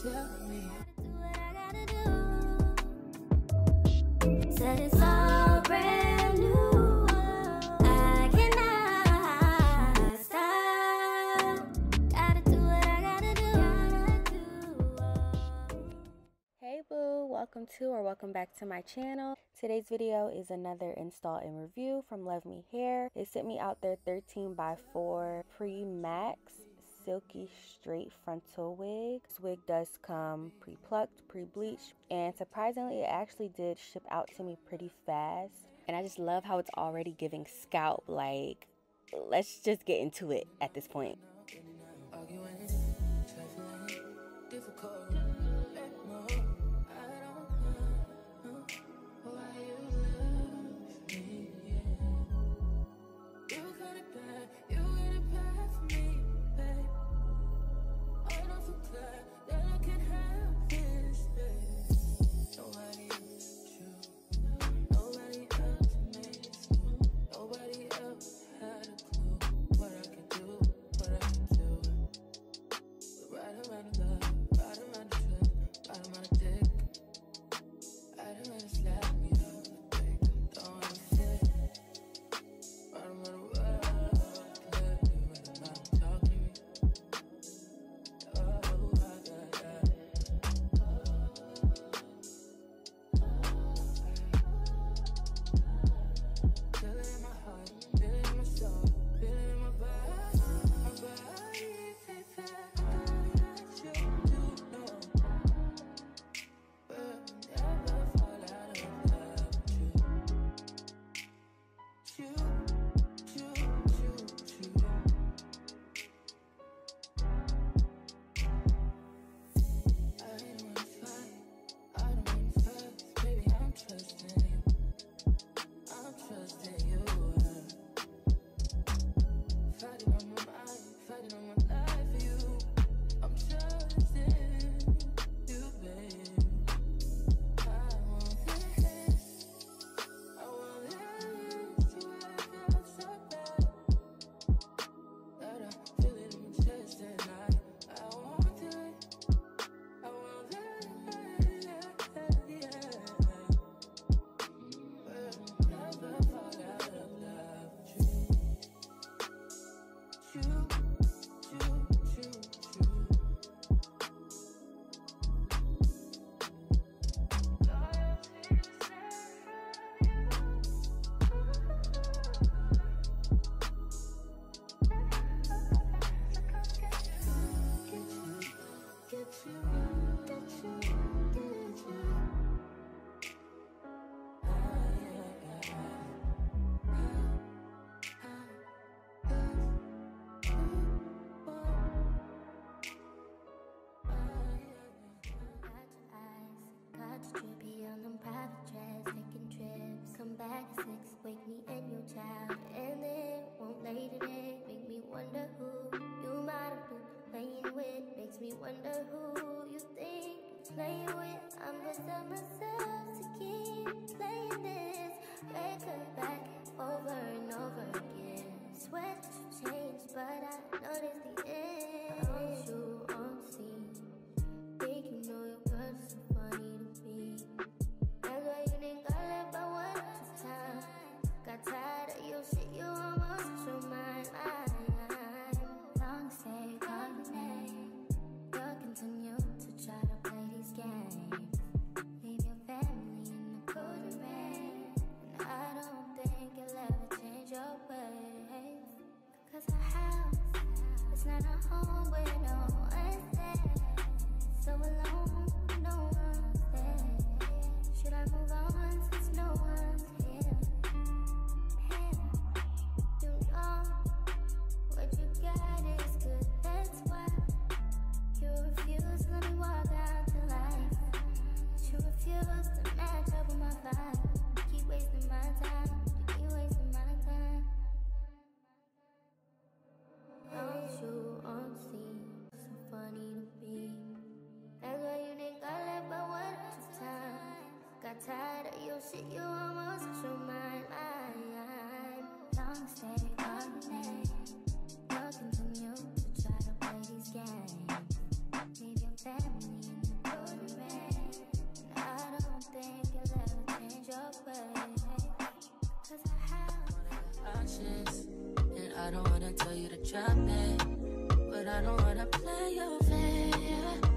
tell me. Said it's all brand new. I cannot stop. Gotta do what I gotta do. Hey boo, welcome back to my channel. Today's video is another install and review from Luvme Hair. They sent me out their 13x4 pre-max silky straight frontal wig. This wig does come pre-plucked, pre-bleached, and surprisingly it actually did ship out to me pretty fast. And I just love how it's already giving scalp. Like, let's just get into it at this point. Wake me and your child, and then won't lay today. Make me wonder who you might have been playing with. Makes me wonder who you think you're playing with. I'm gonna tell myself to keep playing this record back over and over again. Swear that you changed, but I noticed the end. I want you on scene. Think you know your girl is so funny to me. That's why you think I left by one time. Got tired of your shit, you almost lost your mind. Long stay, call your name. You'll continue to try to play these games. Leave your family in the cold rain. And I don't think you'll ever change your ways. Cause our house is not a home where no one's there. So alone, no one's there. Should I move on since no one's here? What you got is good, that's why you refuse, let me walk out to life. You refuse to match up with my vibe. You keep wasting my time, you keep wasting my time. Don't you on scene, so funny to be. That's why you think I left by one time. Got tired of your shit, you almost lost your mind. Long stay on your name. You'll continue to try to play these games. Leave your family in I don't wanna tell you to drop it, but I don't wanna play your fair.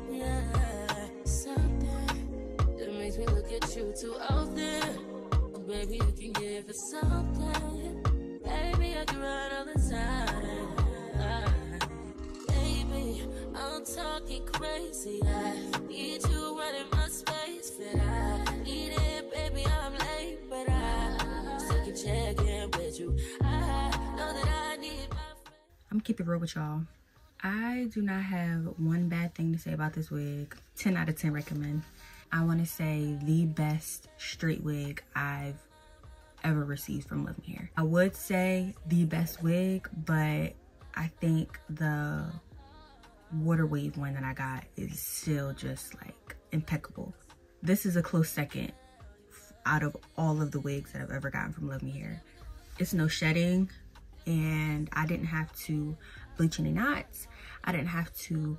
Yeah, something that makes me look at you too often. Oh, baby, you can give it something. Baby, I can run all the time. Baby, I'm talking crazy. I need you running my space, but I need it, baby. I'm late, but I still can check in with you. I know that I need my friend. I'm keeping it real with y'all. I do not have one bad thing to say about this wig. 10 out of 10 recommend. I want to say the best straight wig I've ever received from Luvme Hair. I would say the best wig, but I think the water wave one that I got is still just like impeccable. This is a close second out of all of the wigs that I've ever gotten from Luvme Hair. It's no shedding, and I didn't have to bleach any knots. I didn't have to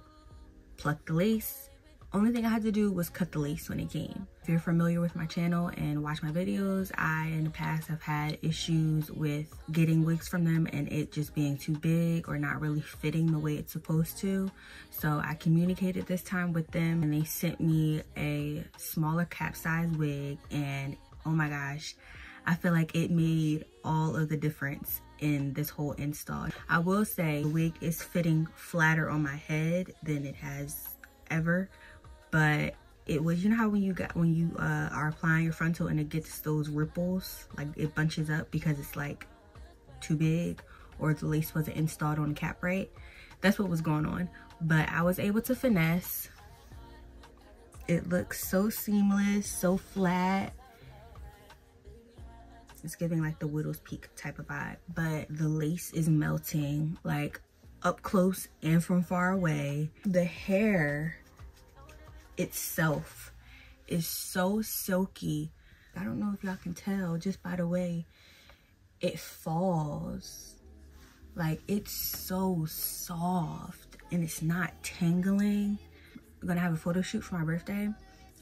pluck the lace. Only thing I had to do was cut the lace when it came. If you're familiar with my channel and watch my videos, I in the past have had issues with getting wigs from them and it just being too big or not really fitting the way it's supposed to. So I communicated this time with them and they sent me a smaller cap size wig, and oh my gosh, I feel like it made all of the difference in this whole install. I will say the wig is fitting flatter on my head than it has ever. But it was, you know how when you are applying your frontal and it gets those ripples, like it bunches up because it's like too big or the lace wasn't installed on the cap right? That's what was going on. But I was able to finesse. It looks so seamless, so flat. It's giving like the widow's peak type of vibe. But the lace is melting like up close and from far away. The hair itself is so silky. I don't know if y'all can tell just by the way it falls. Like, it's so soft and it's not tangling. I'm gonna have a photo shoot for my birthday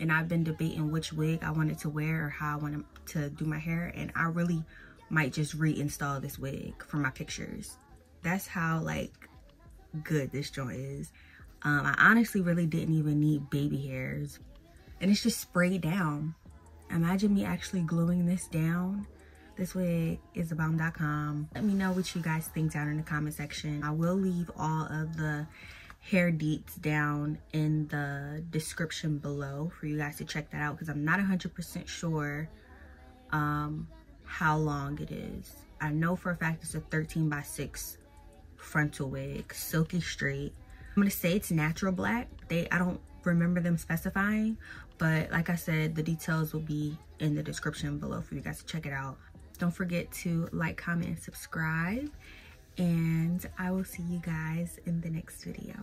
and I've been debating which wig I wanted to wear or how I wanted to do my hair, and I really might just reinstall this wig for my pictures. That's how like good this joint is. I honestly really didn't even need baby hairs. And it's just sprayed down. Imagine me actually gluing this down. This wig is 𝑉𝐼𝐷𝐸𝑒𝑠. Let me know what you guys think down in the comment section. I will leave all of the hair deets down in the description below for you guys to check that out, because I'm not 100% sure how long it is. I know for a fact it's a 13x6 frontal wig, silky straight. I'm gonna say it's natural black. I don't remember them specifying, but like I said, the details will be in the description below for you guys to check it out. Don't forget to like, comment, and subscribe, and I will see you guys in the next video.